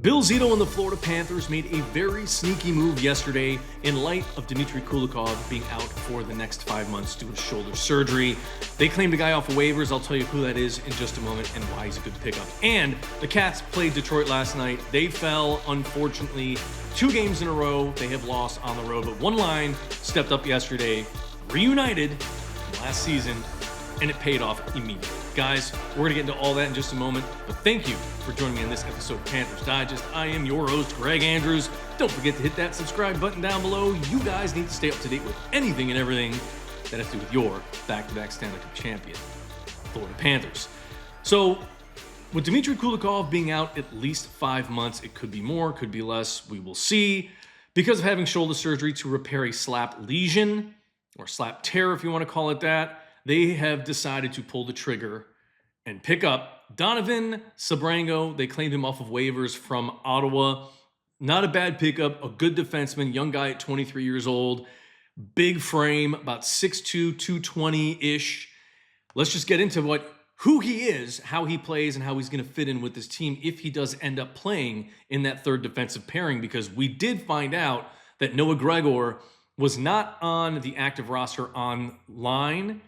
Bill Zito and the Florida Panthers made a very sneaky move yesterday in light of Dmitry Kulikov being out for the next 5 months due to shoulder surgery. They claimed a guy off of waivers. I'll tell you who that is in just a moment and why he's a good pickup. And the Cats played Detroit last night. They fell, unfortunately, 2 games in a row. They have lost on the road, but one line stepped up yesterday, reunited from last season, and it paid off immediately. Guys, we're going to get into all that in just a moment, but thank you for joining me in this episode of Panthers Digest. I am your host, Greg Andrews. Don't forget to hit that subscribe button down below. You guys need to stay up to date with anything and everything that has to do with your back-to-back Stanley Cup champion, Florida Panthers. So, with Dmitry Kulikov being out at least 5 months, it could be more, could be less, we will see. Because of having shoulder surgery to repair a slap lesion, or slap tear if you want to call it that, they have decided to pull the trigger and pick up Donovan, Sebrango. They claimed him off of waivers from Ottawa. Not a bad pickup, a good defenseman, young guy at 23 years old, big frame, about 6'2", 220-ish. Let's just get into who he is, how he plays, and how he's going to fit in with this team if he does end up playing in that third defensive pairing, because we did find out that Noah Gregor was not on the active roster online,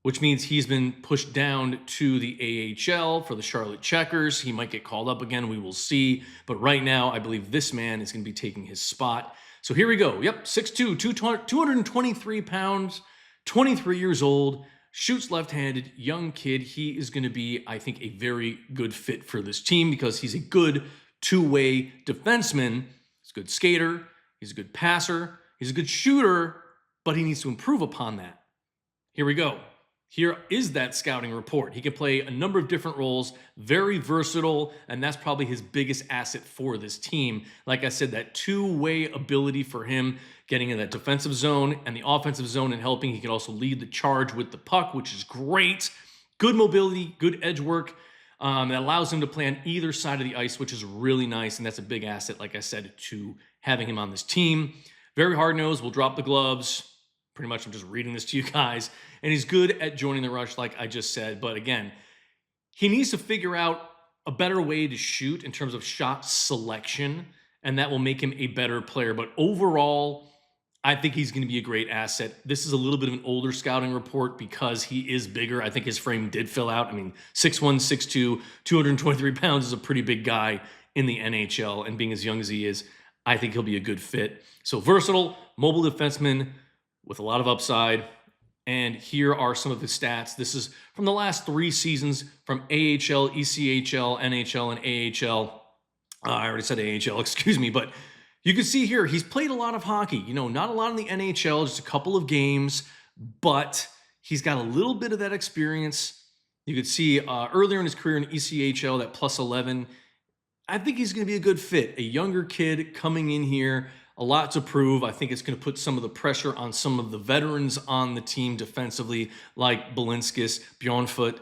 which means he's been pushed down to the AHL for the Charlotte Checkers. He might get called up again. We will see. But right now, I believe this man is going to be taking his spot. So here we go. Yep, 6'2", 223 pounds, 23 years old, shoots left-handed, young kid. He is going to be, I think, a very good fit for this team because he's a good two-way defenseman. He's a good skater. He's a good passer. He's a good shooter, but he needs to improve upon that. Here we go. Here is that scouting report. He can play a number of different roles, very versatile, and that's probably his biggest asset for this team. Like I said, that two-way ability for him, getting in that defensive zone and the offensive zone and helping. He can also lead the charge with the puck, which is great. Good mobility, good edge work. That allows him to play on either side of the ice, which is really nice, and that's a big asset, like I said, to having him on this team. Very hard-nosed, will drop the gloves. Pretty much I'm just reading this to you guys. And he's good at joining the rush, like I just said. But again, he needs to figure out a better way to shoot in terms of shot selection, and that will make him a better player. But overall, I think he's going to be a great asset. This is a little bit of an older scouting report because he is bigger. I think his frame did fill out. I mean, 6'1", 6'2", 223 pounds is a pretty big guy in the NHL. And being as young as he is, I think he'll be a good fit. So versatile, mobile defenseman with a lot of upside. And here are some of his stats. This is from the last 3 seasons from AHL, ECHL, NHL, and AHL. I already said AHL, excuse me. But you can see here, he's played a lot of hockey. You know, not a lot in the NHL, just a couple of games. But he's got a little bit of that experience. You could see earlier in his career in ECHL, that plus 11. I think he's going to be a good fit. A younger kid coming in here. A lot to prove. I think it's going to put some of the pressure on some of the veterans on the team defensively, like Balinskis, Bjornfoot,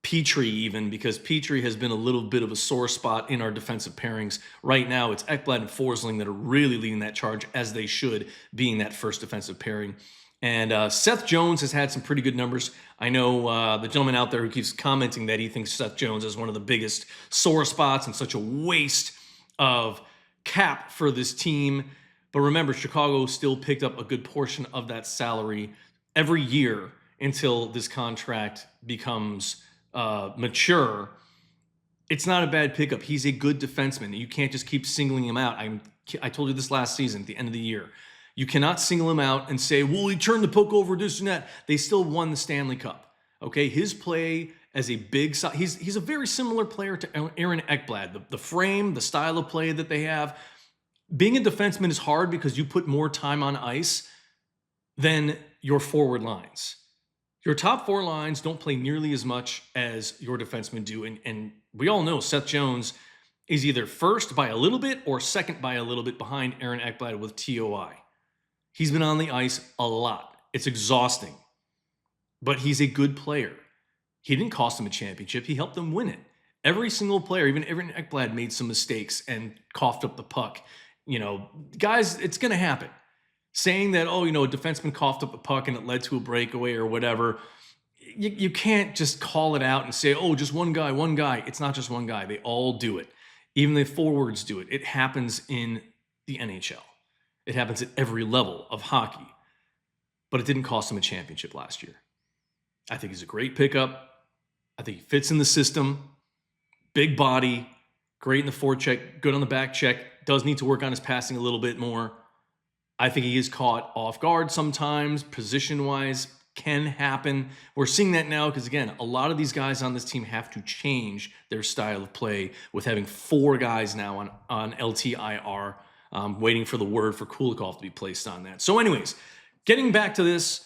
Petrie even, because Petrie has been a little bit of a sore spot in our defensive pairings. Right now, it's Ekblad and Forsling that are really leading that charge, as they should, being that first defensive pairing. And Seth Jones has had some pretty good numbers. I know the gentleman out there who keeps commenting that he thinks Seth Jones is one of the biggest sore spots and such a waste of cap for this team. But remember, Chicago still picked up a good portion of that salary every year until this contract becomes mature. It's not a bad pickup. He's a good defenseman. You can't just keep singling him out. I told you this last season at the end of the year. You cannot single him out and say, well, he turned the puck over, this and that. They still won the Stanley Cup. Okay, his play as a big side, he's a very similar player to Aaron Ekblad. The frame, the style of play that they have. Being a defenseman is hard because you put more time on ice than your forward lines. Your top 4 lines don't play nearly as much as your defensemen do. And we all know Seth Jones is either first by a little bit or second by a little bit behind Aaron Ekblad with TOI. He's been on the ice a lot. It's exhausting. But he's a good player. He didn't cost them a championship. He helped them win it. Every single player, even Aaron Ekblad, made some mistakes and coughed up the puck. You know, guys, it's going to happen. Saying that, oh, you know, a defenseman coughed up a puck and it led to a breakaway or whatever, you can't just call it out and say, oh, just one guy. It's not just one guy. They all do it. Even the forwards do it. It happens in the NHL. It happens at every level of hockey. But it didn't cost him a championship last year. I think he's a great pickup. I think he fits in the system. Big body, great in the forecheck, good on the back check. Does need to work on his passing a little bit more. I think he is caught off guard sometimes, position-wise. Can happen. We're seeing that now because, again, a lot of these guys on this team have to change their style of play with having 4 guys now on LTIR, waiting for the word for Kulikov to be placed on that. So anyways, getting back to this,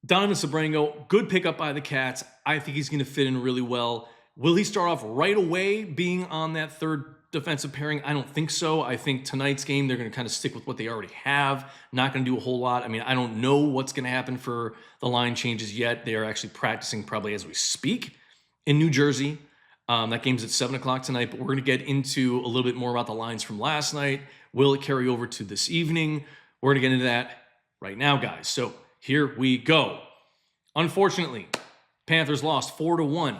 Donovan Sebrango, good pickup by the Cats. I think he's going to fit in really well. Will he start off right away being on that third defensive pairing? I don't think so. I think tonight's game, they're going to kind of stick with what they already have. Not going to do a whole lot. I mean, I don't know what's going to happen for the line changes yet. They are actually practicing probably as we speak in New Jersey. That game's at 7 o'clock tonight, but we're going to get into a little bit more about the lines from last night. Will it carry over to this evening? We're going to get into that right now, guys. So here we go. Unfortunately, Panthers lost 4-1.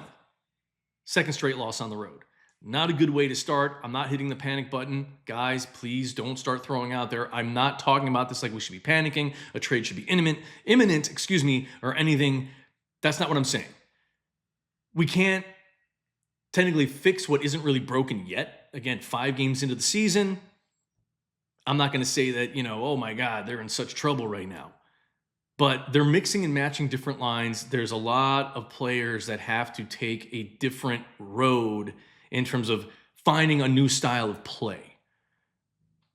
Second straight loss on the road. Not a good way to start. I'm not hitting the panic button. Guys, please don't start throwing out there. I'm not talking about this like we should be panicking. A trade should be imminent, or anything. That's not what I'm saying. We can't technically fix what isn't really broken yet. Again, 5 games into the season. I'm not going to say that, oh my God, they're in such trouble right now. But they're mixing and matching different lines. There's a lot of players that have to take a different road in terms of finding a new style of play.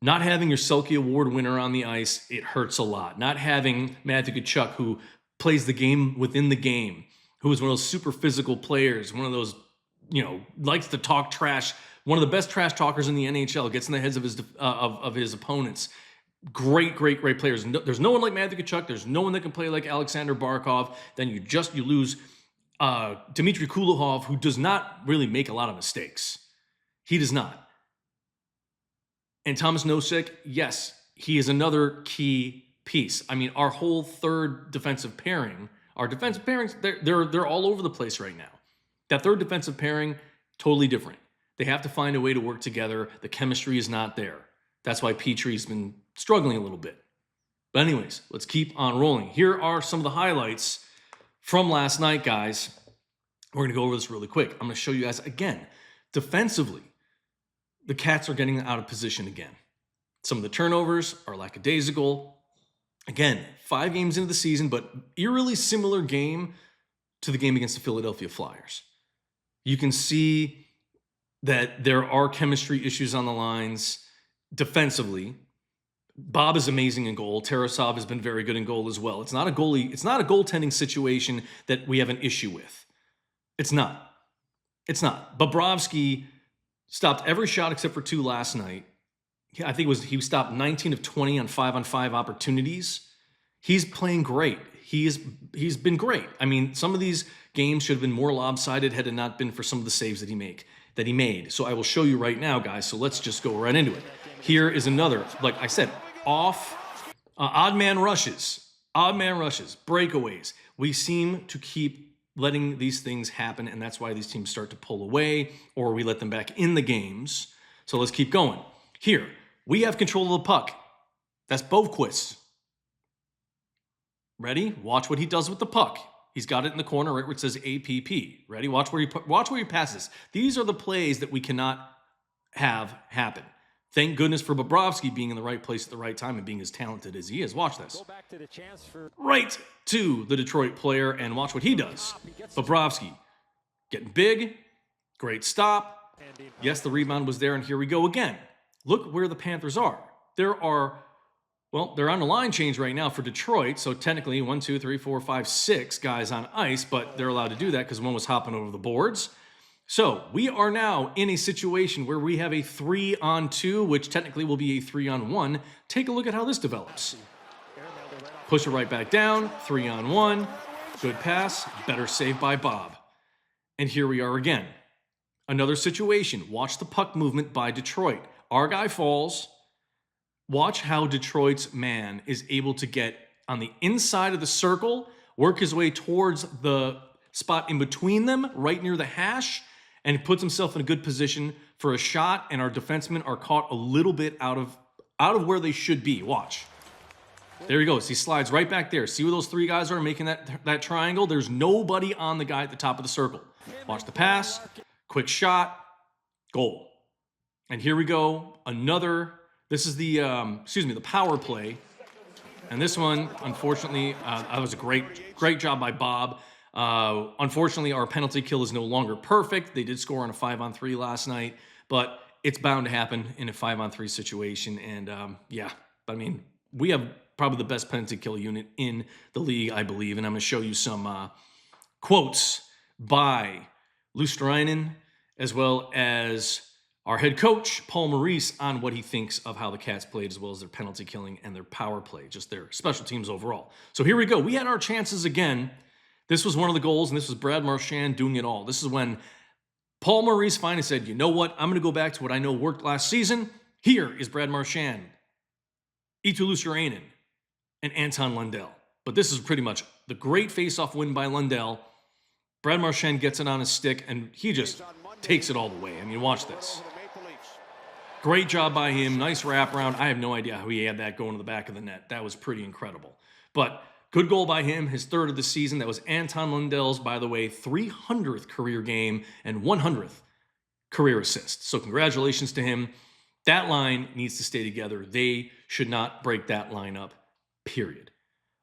Not having your Selke Award winner on the ice, it hurts a lot. Not having Matthew Tkachuk, who plays the game within the game, who is one of those super physical players, one of those, likes to talk trash, one of the best trash talkers in the NHL, gets in the heads of his opponents. Great players. There's no one like Matthew Tkachuk. There's no one that can play like Aleksander Barkov. Then you lose Dmitry Kulikov, who does not really make a lot of mistakes. He does not. And Thomas Nosek, yes, he is another key piece. I mean, our whole third defensive pairing, our defensive pairings, they're all over the place right now. That third defensive pairing, totally different. They have to find a way to work together. The chemistry is not there. That's why Petrie's been struggling a little bit. But anyways, let's keep on rolling. Here are some of the highlights from last night, guys. We're going to go over this really quick. I'm going to show you guys again. Defensively, the Cats are getting out of position again. Some of the turnovers are lackadaisical. Again, 5 games into the season, but eerily similar game to the game against the Philadelphia Flyers. You can see that there are chemistry issues on the lines defensively. Bob is amazing in goal. Tarasov has been very good in goal as well. It's not a goaltending situation that we have an issue with. It's not. Bobrovsky stopped every shot except for 2 last night. I think he stopped 19 of 20 on 5-on-5 opportunities. He's playing great. He's been great. I mean, some of these games should have been more lopsided had it not been for some of the saves that he made. So I will show you right now, guys. So let's just go right into it. Here is another, like I said, odd man rushes, breakaways. We seem to keep letting these things happen, and that's why these teams start to pull away, or we let them back in the games. So let's keep going. Here, we have control of the puck. That's Bovequist. Ready? Watch what he does with the puck. He's got it in the corner right where it says APP. Ready? Watch where he passes. These are the plays that we cannot have happen. Thank goodness for Bobrovsky being in the right place at the right time and being as talented as he is. Watch this. Right to the Detroit player, and watch what he does. Bobrovsky getting big. Great stop. Yes, the rebound was there, and here we go again. Look where the Panthers are. They're on the line change right now for Detroit, so technically 1, 2, 3, 4, 5, 6 guys on ice, but they're allowed to do that because one was hopping over the boards. So we are now in a situation where we have a 3-on-2, which technically will be a 3-on-1. Take a look at how this develops. Push it right back down, 3-on-1. Good pass, better save by Bob. And here we are again. Another situation. Watch the puck movement by Detroit. Our guy falls. Watch how Detroit's man is able to get on the inside of the circle, work his way towards the spot in between them, right near the hash, and he puts himself in a good position for a shot, and our defensemen are caught a little bit out of where they should be. Watch. There he goes. He slides right back there. See where those three guys are making that triangle? There's nobody on the guy at the top of the circle. Watch the pass. Quick shot. Goal. And here we go. Another. This is the power play. And this one, unfortunately, that was a great job by Bob. Unfortunately, our penalty kill is no longer perfect. They did score on a 5-on-3 last night, but it's bound to happen in a 5-on-3 situation. And yeah, I mean, we have probably the best penalty kill unit in the league, I believe. And I'm going to show you some quotes by Luosterainen, as well as our head coach, Paul Maurice, on what he thinks of how the Cats played, as well as their penalty killing and their power play, just their special teams overall. So here we go. We had our chances again. This was one of the goals, and this was Brad Marchand doing it all. This is when Paul Maurice finally said, you know what? I'm going to go back to what I know worked last season. Here is Brad Marchand, Eetu Luosterainen, and Anton Lundell. But this is pretty much the great face-off win by Lundell. Brad Marchand gets it on his stick, and he just takes it all the way. I mean, watch this. Great job by him. Nice wraparound. I have no idea how he had that going to the back of the net. That was pretty incredible. But good goal by him, his third of the season. That was Anton Lundell's, by the way, 300th career game and 100th career assist. So congratulations to him. That line needs to stay together. They should not break that line up, period.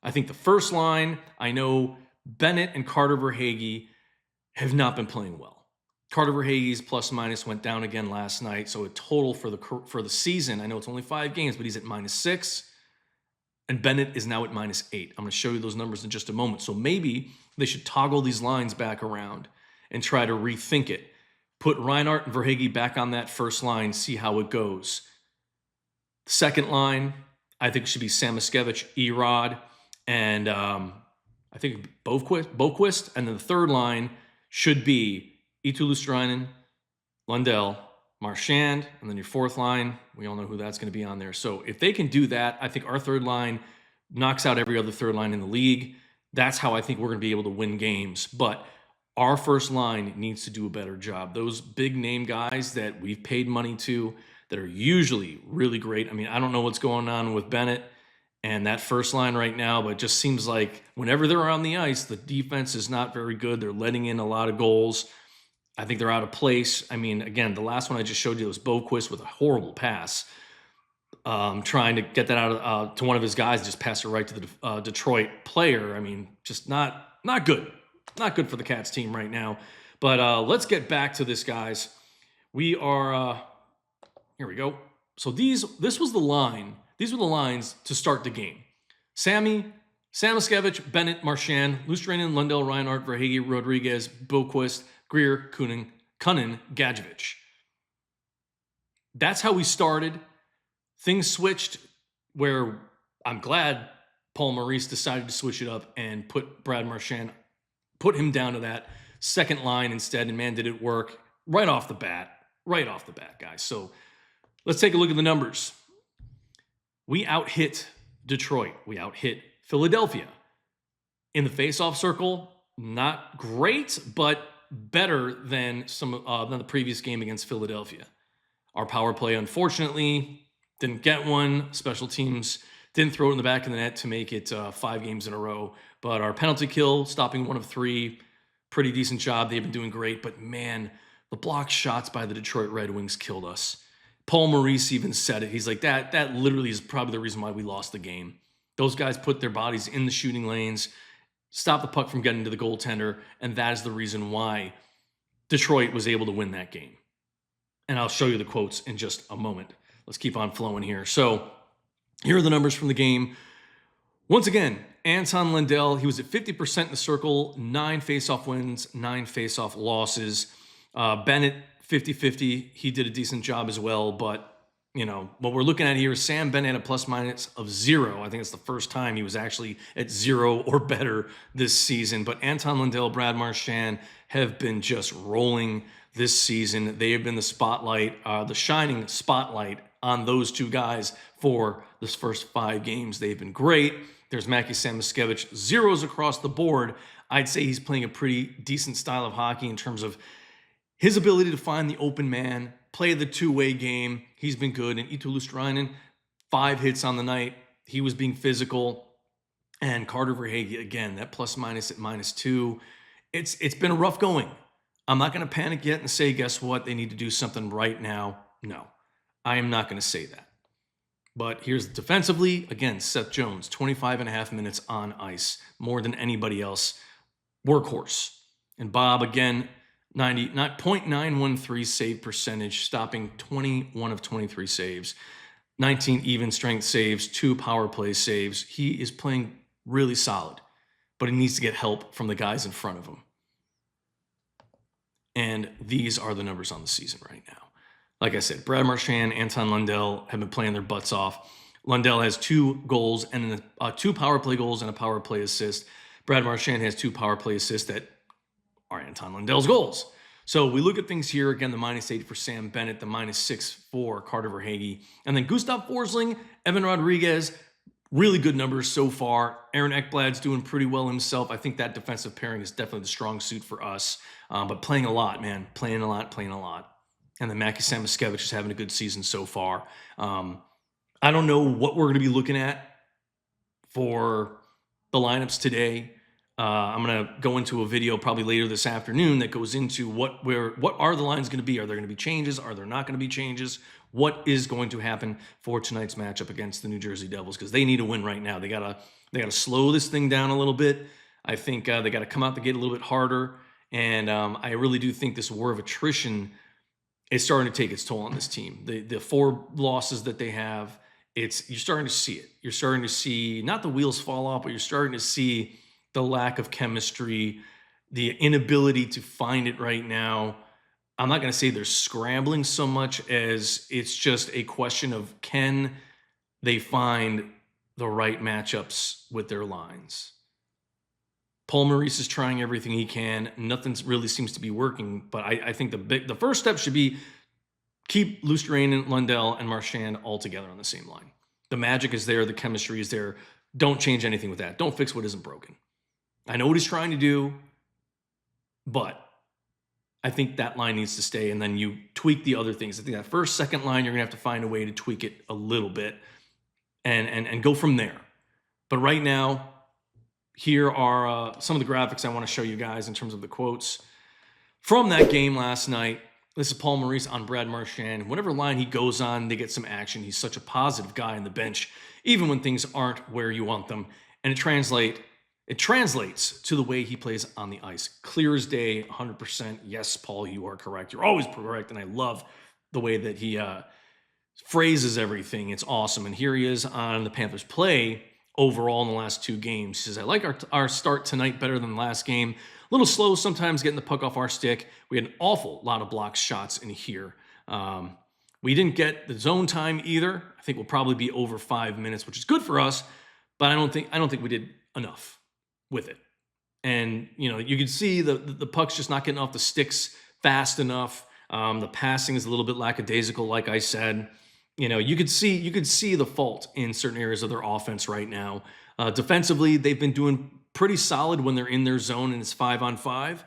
I think the first line, I know Bennett and Carter Verhaeghe have not been playing well. Carter Verhaeghe's plus-minus went down again last night, so a total for the season, I know it's only 5 games, but he's at -6, and Bennett is now at -8. I'm going to show you those numbers in just a moment. So maybe they should toggle these lines back around and try to rethink it. Put Reinhart and Verhaeghe back on that first line, see how it goes. Second line, I think it should be Samoskevich, Erod, and I think Boquist. And then the third line should be Eetu Luosterainen, Lundell, Marchand, and then your fourth line, we all know who that's going to be on there. So if they can do that, I think our third line knocks out every other third line in the league. That's how I think we're going to be able to win games. But our first line needs to do a better job. Those big name guys that we've paid money to that are usually really great. I mean, I don't know what's going on with Bennett and that first line right now, but it just seems like whenever they're on the ice, the defense is not very good. They're letting in a lot of goals. I think they're out of place. I mean, again, the last one I just showed you was Boquist with a horrible pass, trying to get that out to one of his guys, just pass it right to the Detroit player. I mean, just not good. Not good for the Cats team right now. But let's get back to this, guys. We are here we go. So this was the line. These were the lines to start the game. Samoskevich, Bennett, Marchand, Luosterainen, Lundell, Reinhart, Verhaeghe, Rodriguez, Boquist, Greer, Kunin, Gadjevich. That's how we started. Things switched where I'm glad Paul Maurice decided to switch it up and put Brad Marchand, put him down to that second line instead, and man, did it work right off the bat, guys. So let's take a look at the numbers. We out-hit Detroit. We out-hit Philadelphia. In the face-off circle, not great, but better than than the previous game against Philadelphia. Our power play, unfortunately, didn't get one. Special teams didn't throw it in the back of the net to make it 5 games in a row. But our penalty kill, stopping 1 of 3, pretty decent job. They've been doing great. But man, the blocked shots by the Detroit Red Wings killed us. Paul Maurice even said it. He's like, that literally is probably the reason why we lost the game. Those guys put their bodies in the shooting lanes, stop the puck from getting to the goaltender, and that is the reason why Detroit was able to win that game. And I'll show you the quotes in just a moment. Let's keep on flowing here. So here are the numbers from the game. Once again, Anton Lundell, he was at 50% in the circle, 9 face-off wins, 9 face-off losses. Bennett, 50-50. He did a decent job as well, but you know, what we're looking at here is Sam Bennett at a plus-minus of 0. I think it's the first time he was actually at 0 or better this season. But Anton Lundell, Brad Marchand have been just rolling this season. They have been the spotlight, the shining spotlight on those two guys for this first 5 games. They've been great. There's Mackie Samoskevich, 0s across the board. I'd say he's playing a pretty decent style of hockey in terms of his ability to find the open man, play the two-way game, he's been good. And Eetu Luostarinen, 5 hits on the night. He was being physical. And Carter Verhaeghe, again, that plus minus at -2. It's been a rough going. I'm not going to panic yet and say, guess what? They need to do something right now. No, I am not going to say that. But here's defensively, again, Seth Jones, 25.5 minutes on ice, more than anybody else. Workhorse. And Bob, again, 0.913 save percentage, stopping 21 of 23 saves, 19 even strength saves, 2 power play saves. He is playing really solid, but he needs to get help from the guys in front of him. And these are the numbers on the season right now. Like I said, Brad Marchand, Anton Lundell have been playing their butts off. Lundell has 2 goals and 2 power play goals and a power play assist. Brad Marchand has 2 power play assists that are Anton Lundell's goals. So we look at things here. Again, the -8 for Sam Bennett, the -6 for Carter Verhaeghe. And then Gustav Forsling, Evan Rodriguez, really good numbers so far. Aaron Ekblad's doing pretty well himself. I think that defensive pairing is definitely the strong suit for us. But playing a lot, man. Playing a lot. And then Mackie Samoskevich is having a good season so far. I don't know what we're going to be looking at for the lineups today. I'm going to go into a video probably later this afternoon that goes into what are the lines going to be? Are there going to be changes? Are there not going to be changes? What is going to happen for tonight's matchup against the New Jersey Devils? Because they need a win right now. They gotta slow this thing down a little bit. I think they got to come out the gate a little bit harder. And I really do think this war of attrition is starting to take its toll on this team. The 4 losses that they have, you're starting to see it. You're starting to see not the wheels fall off, but you're starting to see the lack of chemistry, the inability to find it right now. I'm not going to say they're scrambling so much as it's just a question of, can they find the right matchups with their lines? Paul Maurice is trying everything he can. Nothing really seems to be working, but I think the first step should be keep Luostarinen, Lundell, and Marchand all together on the same line. The magic is there. The chemistry is there. Don't change anything with that. Don't fix what isn't broken. I know what he's trying to do, but I think that line needs to stay, and then you tweak the other things. I think that first, second line, you're going to have to find a way to tweak it a little bit and go from there. But right now, here are some of the graphics I want to show you guys in terms of the quotes from that game last night. This is Paul Maurice on Brad Marchand. Whatever line he goes on, they get some action. He's such a positive guy on the bench, even when things aren't where you want them. And it translates to the way he plays on the ice. Clear as day, 100%. Yes, Paul, you are correct. You're always correct, and I love the way that he phrases everything. It's awesome. And here he is on the Panthers play overall in the last 2 games. He says, I like our start tonight better than the last game. A little slow sometimes getting the puck off our stick. We had an awful lot of blocked shots in here. We didn't get the zone time either. I think we'll probably be over 5 minutes, which is good for us, but I don't think we did enough with it. And, you can see the puck's just not getting off the sticks fast enough. The passing is a little bit lackadaisical, like I said. You could see the fault in certain areas of their offense right now. Defensively, they've been doing pretty solid when they're in their zone and it's 5-on-5.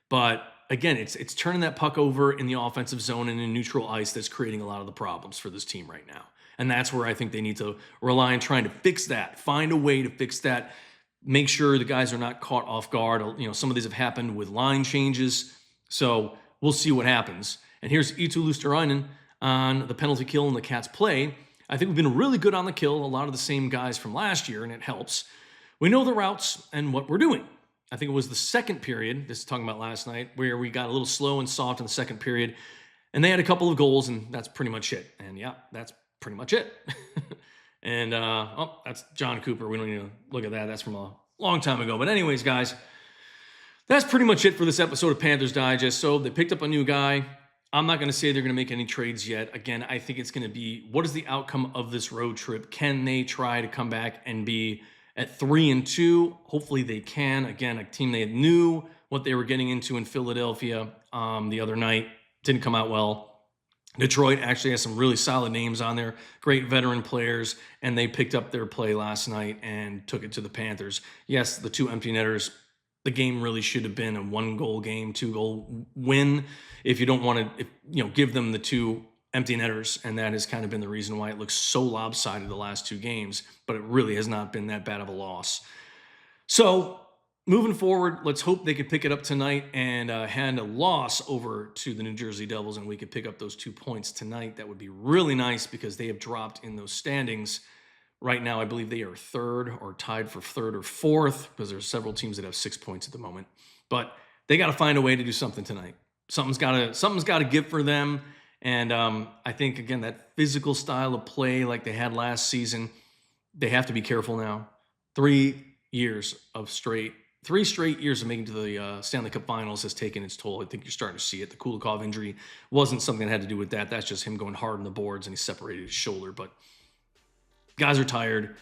But again, it's turning that puck over in the offensive zone and in neutral ice that's creating a lot of the problems for this team right now. And that's where I think they need to rely on trying to fix that, find a way to fix that, make sure the guys are not caught off guard. Some of these have happened with line changes. So we'll see what happens. And here's Eetu Luostarinen on the penalty kill in the Cats play. I think we've been really good on the kill, a lot of the same guys from last year, and it helps. We know the routes and what we're doing. I think it was the second period, this is talking about last night, where we got a little slow and soft in the second period, and they had a couple of goals, and that's pretty much it. And yeah, that's pretty much it. And, that's John Cooper. We don't need to look at that. That's from a long time ago. But anyways, guys, that's pretty much it for this episode of Panthers Digest. So they picked up a new guy. I'm not going to say they're going to make any trades yet. Again, I think it's going to be, what is the outcome of this road trip? Can they try to come back and be at 3-2? Hopefully they can. Again, a team they knew what they were getting into in Philadelphia the other night. Didn't come out well. Detroit actually has some really solid names on there, great veteran players, and they picked up their play last night and took it to the Panthers. Yes, the 2 empty netters, the game really should have been a 1-goal game, 2-goal win. If you don't want to, give them the 2 empty netters, and that has kind of been the reason why it looks so lopsided the last 2 games, but it really has not been that bad of a loss. So moving forward, let's hope they could pick it up tonight and hand a loss over to the New Jersey Devils, and we could pick up those 2 points tonight. That would be really nice because they have dropped in those standings. Right now, I believe they are 3rd or tied for 3rd or 4th because there's several teams that have 6 points at the moment. But they got to find a way to do something tonight. Something's got to give for them. And I think, again, that physical style of play like they had last season, they have to be careful now. 3 straight years of making to the Stanley Cup Finals has taken its toll. I think you're starting to see it. The Kulikov injury wasn't something that had to do with that. That's just him going hard on the boards, and he separated his shoulder. But guys are tired.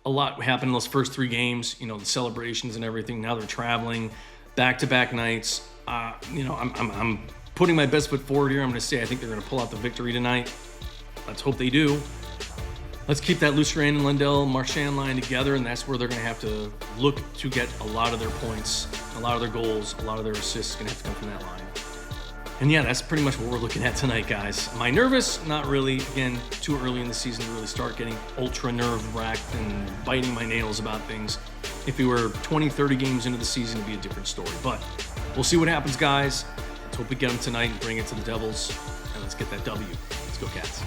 A lot happened in those first 3 games, the celebrations and everything. Now they're traveling back-to-back nights. I'm putting my best foot forward here. I'm going to say I think they're going to pull out the victory tonight. Let's hope they do. Let's keep that Lucian and Lindell Marchand line together, and that's where they're going to have to look to get a lot of their points, a lot of their goals, a lot of their assists going to have to come from that line. And yeah, that's pretty much what we're looking at tonight, guys. Am I nervous? Not really. Again, too early in the season to really start getting ultra nerve-wracked and biting my nails about things. If we were 20, 30 games into the season, it'd be a different story. But we'll see what happens, guys. Let's hope we get them tonight and bring it to the Devils. And let's get that W. Let's go, Cats.